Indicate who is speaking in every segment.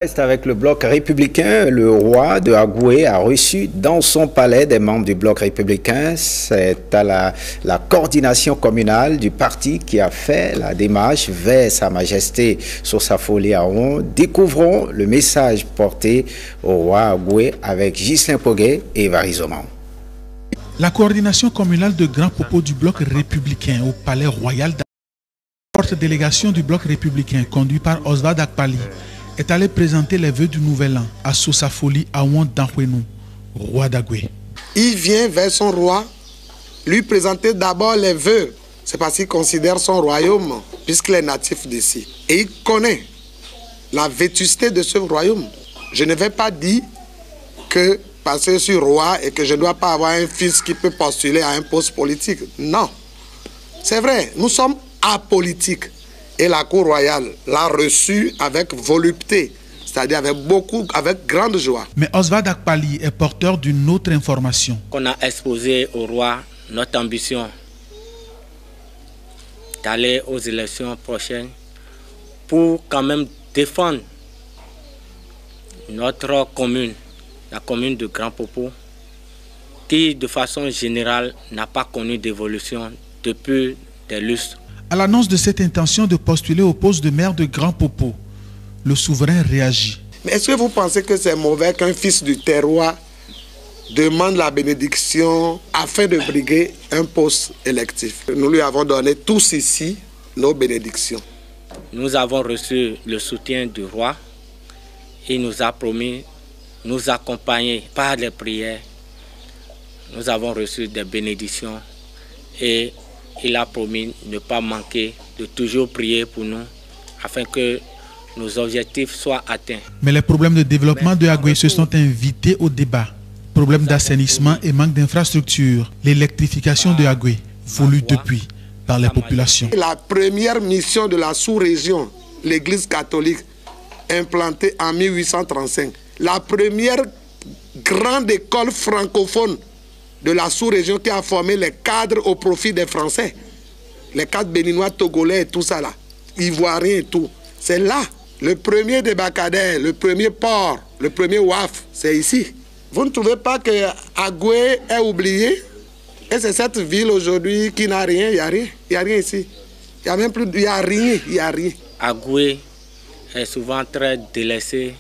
Speaker 1: C'est avec le bloc républicain, le roi de Agoué a reçu dans son palais des membres du bloc républicain. C'est à la coordination communale du parti qui a fait la démarche vers Sa Majesté Sosa Foley Ahon. Découvrons le message porté au roi Agoué avec Ghislain Poguet et Varizoman.
Speaker 2: La coordination communale de Grand Popo du bloc républicain au palais royal d'Agoué, forte délégation du bloc républicain conduit par Oswald Akpali, est allé présenter les vœux du nouvel an à Sosa Foley Ahon Danhwenou, roi d'Agoué.
Speaker 3: Il vient vers son roi, lui présenter d'abord les vœux. C'est parce qu'il considère son royaume, puisqu'il est natif d'ici. Et il connaît la vétusté de ce royaume. Je ne vais pas dire que parce que je suis roi et que je ne dois pas avoir un fils qui peut postuler à un poste politique. Non. C'est vrai, nous sommes apolitiques. Et la cour royale l'a reçu avec volupté, c'est-à-dire avec grande joie.
Speaker 2: Mais Oswald Akpali est porteur d'une autre information.
Speaker 4: On a exposé au roi notre ambition d'aller aux élections prochaines pour quand même défendre notre commune, la commune de Grand Popo, qui de façon générale n'a pas connu d'évolution depuis des lustres.
Speaker 2: À l'annonce de cette intention de postuler au poste de maire de Grand Popo, le souverain réagit.
Speaker 3: Mais est-ce que vous pensez que c'est mauvais qu'un fils du terroir demande la bénédiction afin de briguer un poste électif? Nous lui avons donné tous ici nos bénédictions.
Speaker 4: Nous avons reçu le soutien du roi. Il nous a promis nous accompagner par les prières. Nous avons reçu des bénédictions et il a promis ne pas manquer de toujours prier pour nous afin que nos objectifs soient atteints.
Speaker 2: Mais les problèmes de développement de Agoué se sont invités au débat. Problèmes d'assainissement et manque d'infrastructures. L'électrification de Agoué, voulue depuis par les populations.
Speaker 3: La première mission de la sous-région, l'église catholique, implantée en 1835. La première grande école francophone de la sous-région qui a formé les cadres au profit des Français. Les cadres béninois, togolais et tout ça là. Ivoiriens et tout. C'est là. Le premier débarcadère, le premier port, le premier WAF, c'est ici. Vous ne trouvez pas que Agoué est oublié? Et c'est cette ville aujourd'hui qui n'a rien, il n'y a rien. Il n'y a rien ici. Il n'y a même plus, il n'y a rien, il n'y a rien.
Speaker 4: Agoué est souvent très délaissé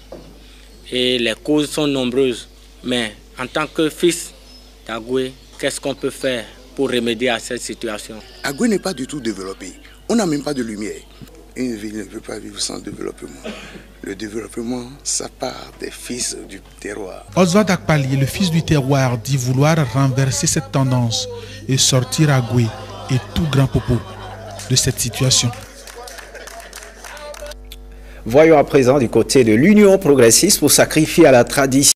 Speaker 4: et les causes sont nombreuses. Mais en tant que fils d'Agoué, qu'est-ce qu'on peut faire pour remédier à cette situation?
Speaker 5: Agoué n'est pas du tout développé. On n'a même pas de lumière. Une ville ne peut pas vivre sans développement. Le développement, ça part des fils du terroir.
Speaker 2: Oswald Akpali, le fils du terroir, dit vouloir renverser cette tendance et sortir Agoué et tout Grand Popo de cette situation.
Speaker 1: Voyons à présent du côté de l'Union progressiste pour sacrifier à la tradition.